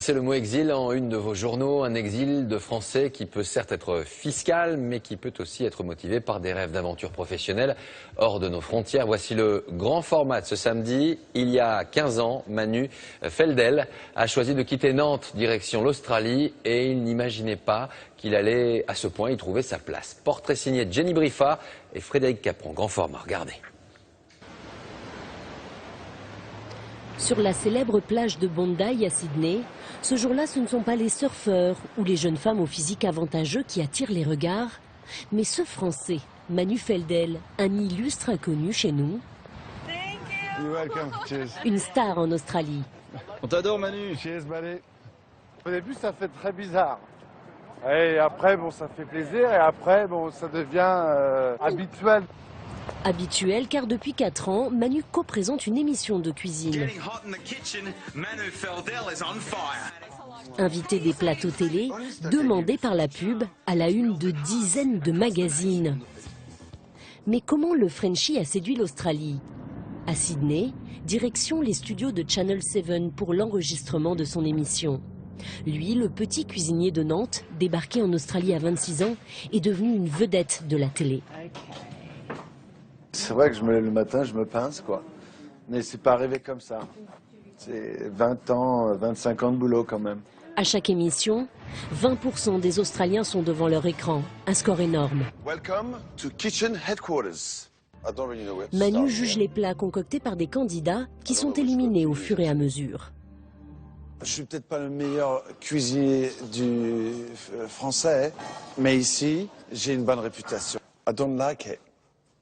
c'est le mot exil en une de vos journaux. Un exil de Français qui peut certes être fiscal, mais qui peut aussi être motivé par des rêves d'aventure professionnelle hors de nos frontières. Voici le grand format de ce samedi. Il y a 15 ans, Manu Feldel a choisi de quitter Nantes direction l'Australie et il n'imaginait pas qu'il allait à ce point y trouver sa place. Portrait signé de Jenny Briffa et Frédéric Capron. Grand format, regardez. Sur la célèbre plage de Bondi à Sydney, ce jour-là, ce ne sont pas les surfeurs ou les jeunes femmes au physique avantageux qui attirent les regards, mais ce Français, Manu Feldel, un illustre inconnu chez nous, une star en Australie. On t'adore, Manu. Cheers, buddy. Au début, ça fait très bizarre. Et après, bon, ça fait plaisir. Et après, bon, ça devient habituel. Habituel car depuis 4 ans, Manu co-présente une émission de cuisine. Invité des plateaux télé, demandé par la pub, à la une de dizaines de magazines. Mais comment le Frenchie a séduit l'Australie? À Sydney, direction les studios de Channel 7 pour l'enregistrement de son émission. Lui, le petit cuisinier de Nantes, débarqué en Australie à 26 ans, est devenu une vedette de la télé. C'est vrai que je me lève le matin, je me pince, quoi. Mais c'est pas arrivé comme ça. C'est 20 ans, 25 ans de boulot quand même. À chaque émission, 20% des Australiens sont devant leur écran. Un score énorme. Welcome to Kitchen Headquarters. Manu juge les plats concoctés par des candidats qui sont éliminés au fur et à mesure. Je suis peut-être pas le meilleur cuisinier du français, mais ici, j'ai une bonne réputation. I don't like it.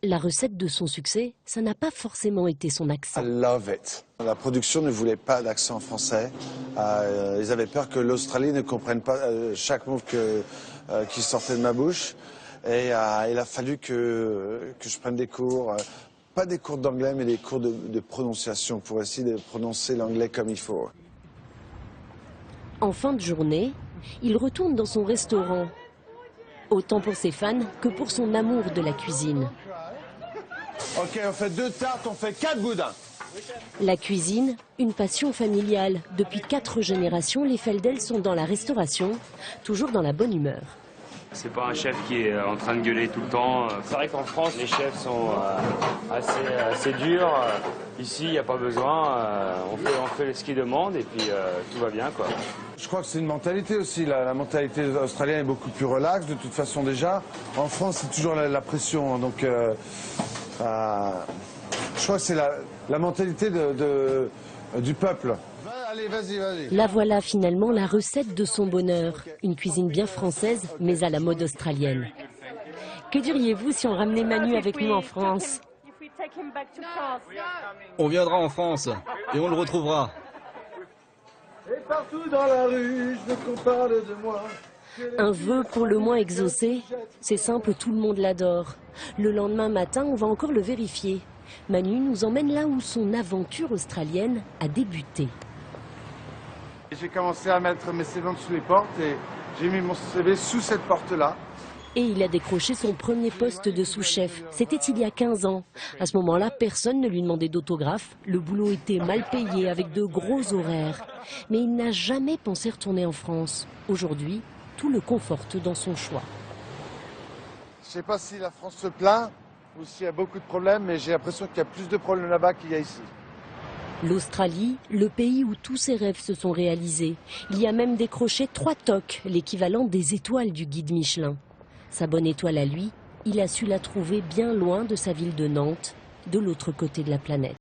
La recette de son succès, ça n'a pas forcément été son accent. I love it. La production ne voulait pas d'accent français. Ils avaient peur que l'Australie ne comprenne pas chaque mot qui sortait de ma bouche. Et il a fallu que je prenne des cours, pas des cours d'anglais, mais des cours de prononciation pour essayer de prononcer l'anglais comme il faut. En fin de journée, il retourne dans son restaurant, autant pour ses fans que pour son amour de la cuisine. Ok, on fait 2 tartes, on fait 4 boudins. La cuisine, une passion familiale. Depuis 4 générations, les Feldel sont dans la restauration, toujours dans la bonne humeur. C'est pas un chef qui est en train de gueuler tout le temps. C'est vrai qu'en France, les chefs sont assez durs. Ici, il n'y a pas besoin. On fait ce qu'ils demandent et puis tout va bien, quoi. Je crois que c'est une mentalité aussi. La mentalité australienne est beaucoup plus relaxe, de toute façon déjà. En France, c'est toujours la pression. Donc, je crois que c'est la mentalité du peuple. Allez, vas-y. La voilà finalement la recette de son bonheur. Une cuisine bien française, mais à la mode australienne. Que diriez-vous si on ramenait Manu avec nous en France? On viendra en France et on le retrouvera. Et partout dans la rue, je veux qu'on parle de moi. Un vœu pour le moins exaucé. C'est simple, tout le monde l'adore. Le lendemain matin, on va encore le vérifier. Manu nous emmène là où son aventure australienne a débuté. J'ai commencé à mettre mes CV sous les portes et j'ai mis mon CV sous cette porte-là. Et il a décroché son premier poste de sous-chef. C'était il y a 15 ans. À ce moment-là, personne ne lui demandait d'autographe. Le boulot était mal payé, avec de gros horaires. Mais il n'a jamais pensé retourner en France. Aujourd'hui, tout le conforte dans son choix. Je ne sais pas si la France se plaint ou s'il y a beaucoup de problèmes, mais j'ai l'impression qu'il y a plus de problèmes là-bas qu'il y a ici. L'Australie, le pays où tous ses rêves se sont réalisés. Il y a même décroché 3 toques, l'équivalent des étoiles du guide Michelin. Sa bonne étoile à lui, il a su la trouver bien loin de sa ville de Nantes, de l'autre côté de la planète.